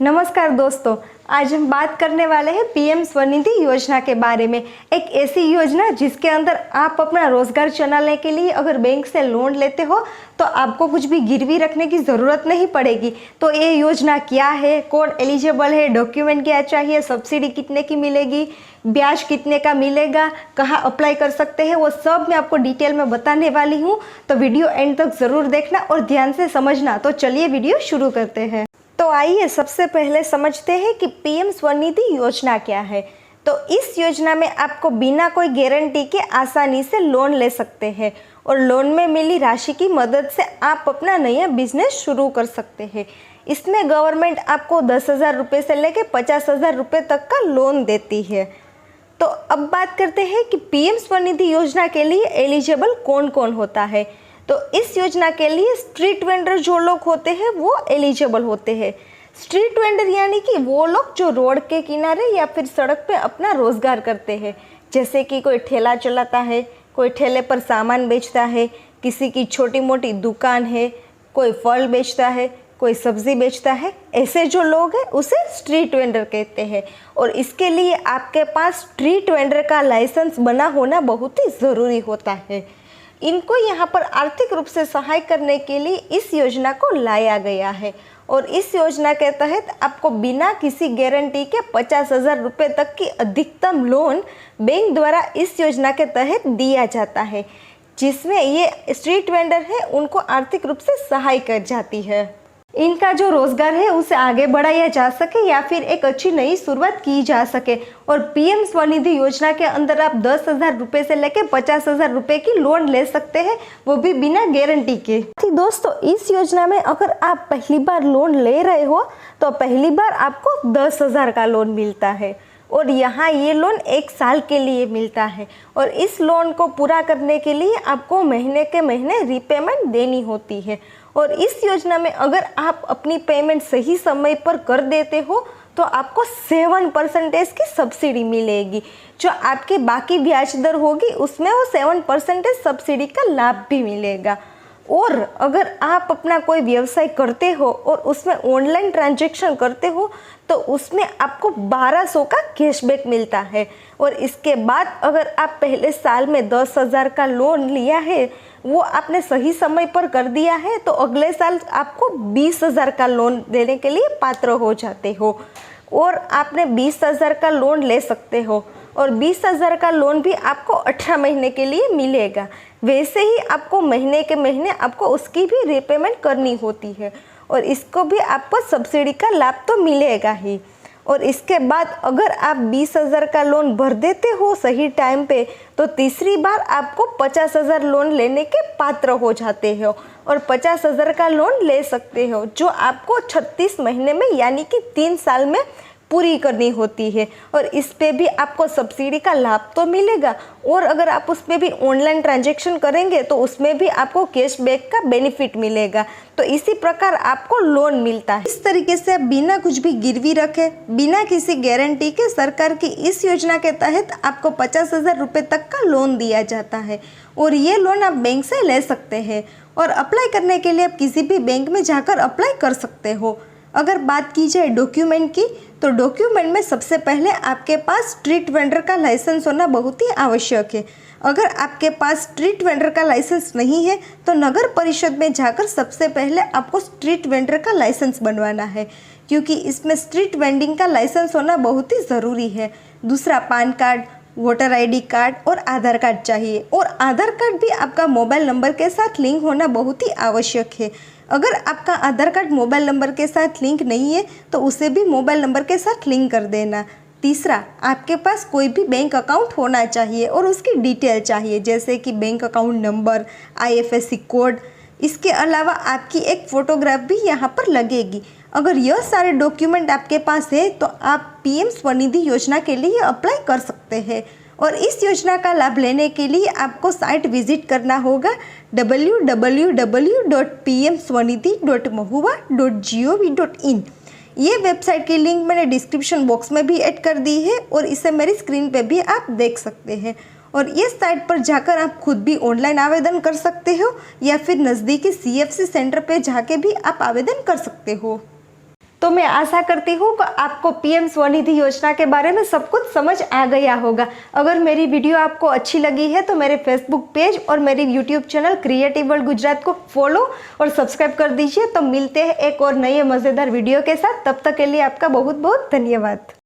नमस्कार दोस्तों, आज हम बात करने वाले हैं पीएम स्वनिधि योजना के बारे में। एक ऐसी योजना जिसके अंदर आप अपना रोजगार चलाने के लिए अगर बैंक से लोन लेते हो तो आपको कुछ भी गिरवी रखने की ज़रूरत नहीं पड़ेगी। तो ये योजना क्या है, कौन एलिजिबल है, डॉक्यूमेंट क्या चाहिए, सब्सिडी कितने की मिलेगी, ब्याज कितने का मिलेगा, कहाँ अप्लाई कर सकते हैं, वो सब मैं आपको डिटेल में बताने वाली हूँ। तो वीडियो एंड तक ज़रूर देखना और ध्यान से समझना। तो चलिए वीडियो शुरू करते हैं। तो आइए सबसे पहले समझते हैं कि पीएम स्वनिधि योजना क्या है। तो इस योजना में आपको बिना कोई गारंटी के आसानी से लोन ले सकते हैं और लोन में मिली राशि की मदद से आप अपना नया बिजनेस शुरू कर सकते हैं। इसमें गवर्नमेंट आपको 10,000 रुपये से लेकर 50,000 रुपये तक का लोन देती है। तो अब बात करते हैं कि पीएम स्वनिधि योजना के लिए एलिजिबल कौन कौन होता है। तो इस योजना के लिए स्ट्रीट वेंडर जो लोग होते हैं वो एलिजिबल होते हैं। स्ट्रीट वेंडर यानी कि वो लोग जो रोड के किनारे या फिर सड़क पे अपना रोजगार करते हैं, जैसे कि कोई ठेला चलाता है, कोई ठेले पर सामान बेचता है, किसी की छोटी मोटी दुकान है, कोई फल बेचता है, कोई सब्जी बेचता है। ऐसे जो लोग हैं उसे स्ट्रीट वेंडर कहते हैं और इसके लिए आपके पास स्ट्रीट वेंडर का लाइसेंस बना होना बहुत ही ज़रूरी होता है। इनको यहाँ पर आर्थिक रूप से सहाय करने के लिए इस योजना को लाया गया है और इस योजना के तहत आपको बिना किसी गारंटी के 50,000 रुपये तक की अधिकतम लोन बैंक द्वारा इस योजना के तहत दिया जाता है, जिसमें ये स्ट्रीट वेंडर है उनको आर्थिक रूप से सहाय कर जाती है। इनका जो रोजगार है उसे आगे बढ़ाया जा सके या फिर एक अच्छी नई शुरुआत की जा सके। और पीएम स्वनिधि योजना के अंदर आप 10,000 रुपये से लेकर 50,000 रुपये की लोन ले सकते हैं, वो भी बिना गारंटी के। दोस्तों, इस योजना में अगर आप पहली बार लोन ले रहे हो तो पहली बार आपको 10,000 का लोन मिलता है और यहाँ ये लोन 1 साल के लिए मिलता है और इस लोन को पूरा करने के लिए आपको महीने के महीने रीपेमेंट देनी होती है। और इस योजना में अगर आप अपनी पेमेंट सही समय पर कर देते हो तो आपको 7% की सब्सिडी मिलेगी। जो आपके बाकी ब्याज दर होगी उसमें वो 7% सब्सिडी का लाभ भी मिलेगा। और अगर आप अपना कोई व्यवसाय करते हो और उसमें ऑनलाइन ट्रांजैक्शन करते हो तो उसमें आपको 1200 का कैशबैक मिलता है। और इसके बाद अगर आप पहले साल में 10,000 का लोन लिया है, वो आपने सही समय पर कर दिया है, तो अगले साल आपको 20,000 का लोन देने के लिए पात्र हो जाते हो और आपने 20,000 का लोन ले सकते हो और 20,000 का लोन भी आपको 18 महीने के लिए मिलेगा। वैसे ही आपको महीने के महीने आपको उसकी भी रीपेमेंट करनी होती है और इसको भी आपको सब्सिडी का लाभ तो मिलेगा ही। और इसके बाद अगर आप 20,000 का लोन भर देते हो सही टाइम पे तो तीसरी बार आपको 50,000 लोन लेने के पात्र हो जाते हो और 50,000 का लोन ले सकते हो, जो आपको 36 महीने में यानी कि 3 साल में पूरी करनी होती है। और इस पे भी आपको सब्सिडी का लाभ तो मिलेगा और अगर आप उसमें भी ऑनलाइन ट्रांजैक्शन करेंगे तो उसमें भी आपको कैशबैक का बेनिफिट मिलेगा। तो इसी प्रकार आपको लोन मिलता है। इस तरीके से आप बिना कुछ भी गिरवी रखे, बिना किसी गारंटी के सरकार की इस योजना के तहत आपको 50,000 रुपये तक का लोन दिया जाता है और ये लोन आप बैंक से ले सकते हैं। और अप्लाई करने के लिए आप किसी भी बैंक में जाकर अप्लाई कर सकते हो। अगर बात की जाए डॉक्यूमेंट की तो डॉक्यूमेंट में सबसे पहले आपके पास स्ट्रीट वेंडर का लाइसेंस होना बहुत ही आवश्यक है। अगर आपके पास स्ट्रीट वेंडर का लाइसेंस नहीं है तो नगर परिषद में जाकर सबसे पहले आपको स्ट्रीट वेंडर का लाइसेंस बनवाना है, क्योंकि इसमें स्ट्रीट वेंडिंग का लाइसेंस होना बहुत ही ज़रूरी है। दूसरा, pan card, voter ID card और आधार कार्ड चाहिए और आधार कार्ड भी आपका मोबाइल नंबर के साथ लिंक होना बहुत ही आवश्यक है। अगर आपका आधार कार्ड मोबाइल नंबर के साथ लिंक नहीं है तो उसे भी मोबाइल नंबर के साथ लिंक कर देना। तीसरा, आपके पास कोई भी बैंक अकाउंट होना चाहिए और उसकी डिटेल चाहिए, जैसे कि bank account number, IFSC code. इसके अलावा आपकी एक फ़ोटोग्राफ भी यहाँ पर लगेगी। अगर यह सारे डॉक्यूमेंट आपके पास है तो आप पीएम स्वनिधि योजना के लिए अप्लाई कर सकते हैं। और इस योजना का लाभ लेने के लिए आपको साइट विजिट करना होगा www.pmswanidhi.mahua.gov.in। ये वेबसाइट की लिंक मैंने डिस्क्रिप्शन बॉक्स में भी ऐड कर दी है और इसे मेरी स्क्रीन पे भी आप देख सकते हैं। और इस साइट पर जाकर आप खुद भी ऑनलाइन आवेदन कर सकते हो या फिर नज़दीकी CFC सेंटर पे जाके भी आप आवेदन कर सकते हो। तो मैं आशा करती हूँ कि आपको पीएम स्वनिधि योजना के बारे में सब कुछ समझ आ गया होगा। अगर मेरी वीडियो आपको अच्छी लगी है तो मेरे फेसबुक पेज और मेरी YouTube channel creative world Gujarat को फॉलो और सब्सक्राइब कर दीजिए। तो मिलते हैं एक और नए मज़ेदार वीडियो के साथ, तब तक के लिए आपका बहुत बहुत धन्यवाद।